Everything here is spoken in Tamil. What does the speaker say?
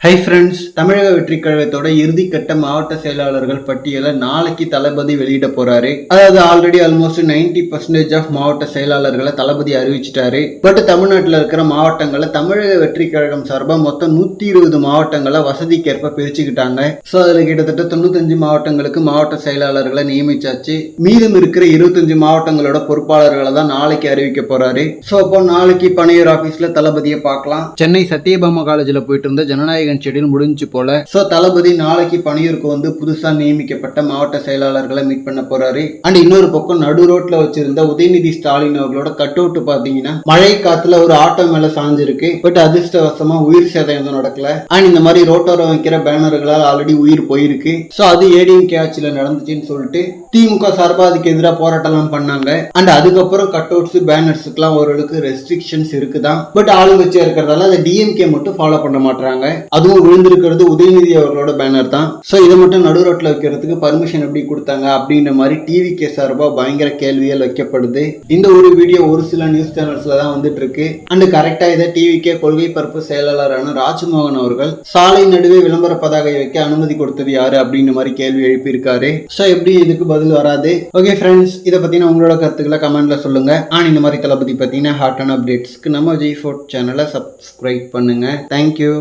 ஹை ஃப்ரெண்ட்ஸ், தமிழக வெற்றிக் கழகத்தோட இறுதிக்கட்ட மாவட்ட செயலாளர்கள் பட்டியலை நாளைக்கு தளபதி வெளியிட போறாரு. அதாவது ஆல்ரெடி ஆல்மோஸ்ட் 90% ஆஃப் மாவட்ட செயலாளர்களை தளபதி அறிவிச்சிட்டாரு. பட் தமிழ்நாட்டில் இருக்கிற மாவட்டங்களை தமிழக வெற்றிக் கழகம் சார்பாக மொத்தம் 120 மாவட்டங்களை வசதிக்கேற்ப பிரிச்சுக்கிட்டாங்க. ஸோ அதில் கிட்டத்தட்ட 95 மாவட்டங்களுக்கு மாவட்ட செயலாளர்களை நியமிச்சாச்சு. மீதம் இருக்கிற 25 மாவட்டங்களோட பொறுப்பாளர்களை தான் நாளைக்கு அறிவிக்க போறாரு. ஸோ அப்போ நாளைக்கு பனையூர் ஆபீஸ்ல தளபதியை பார்க்கலாம். சென்னை சத்யபாமா காலேஜில் போயிட்டு இருந்த ஜனநாயக ஷெட்யூல் முடிஞ்சு போல. சோ தளபதி நாளைக்கு பணியூருக்கு வந்து புதுசா நியமிக்கப்பட்ட மாவட்ட செயலாளர்களை மீட் பண்ண போறாரு. அண்ட் இன்னொரு பக்கம் நடு ரோட்ல வச்சிருந்த உதயநிதி ஸ்டாலின் அவர்களோட கட் அவுட் பாத்தீங்கன்னா மழை காத்துல ஒரு ஆட்டோ மேல சாஞ்சிருக்கு. பட் அதிர்ஷ்டவசமா உயிர் சேதம் நடக்கல. அண்ட் இந்த மாதிரி ரோட்டோரம் வைக்கிற பேனர்களால் ஆல்ரெடி உயிர் போயிருக்கு. சோ அது ஏடிஎம்கே ஆட்சியில நடந்துச்சுன்னு சொல்லிட்டு திமுக சார்பா அதுக்கு எதிராக போராட்டம் பண்ணாங்க. அண்ட் அதுக்கப்புறம் கட் அவுட்ஸ் பேனர்ஸுக்கு எல்லாம் ஓரளவுக்கு ரெஸ்ட்ரிக்ஷன்ஸ் இருக்குதான். பட் ஆளுங்கட்சியா இருக்கிறதால அதை டிஎம்கே மட்டும் ஃபாலோ பண்ண மாட்டாங்க. அதுவும் விழுந்திருக்கிறது உதயநிதி அவர்களோட பேனர் தான். சோ இதை மட்டும் நடு ரோட்ல வைக்கிறதுக்கு பர்மிஷன் எப்படி கொடுத்தாங்க அப்படின்ற மாதிரி டிவிகே சார்பா பயங்கர கேள்விகள் வைக்கப்படுது. இந்த ஒரு வீடியோ ஒரு சில நியூஸ் சேனல்ஸ்ல தான் வந்துட்டு இருக்கு. அண்ட் கரெக்டா இதை டிவிகே கொள்கை பரப்பு செயலாளரான ராஜ்மோகன் அவர்கள் சாலை நடுவே விளம்பர பதாகை வைக்க அனுமதி கொடுத்தது யாரு அப்படின்ற மாதிரி கேள்வி எழுப்பியிருக்காரு. சோ எப்படி இதுக்கு பதில் வராது. ஓகே ஃப்ரெண்ட்ஸ், இதை பத்தின உங்களோட கருத்துக்களை கமெண்ட்ல சொல்லுங்க. அண்ட் இந்த மாதிரி தளபதி பத்தின ஹாட் அண்ட் அப்டேட்ஸ்க்கு நம்ம G4 சேனலை சப்ஸ்கிரைப் பண்ணுங்க. தேங்க்யூ.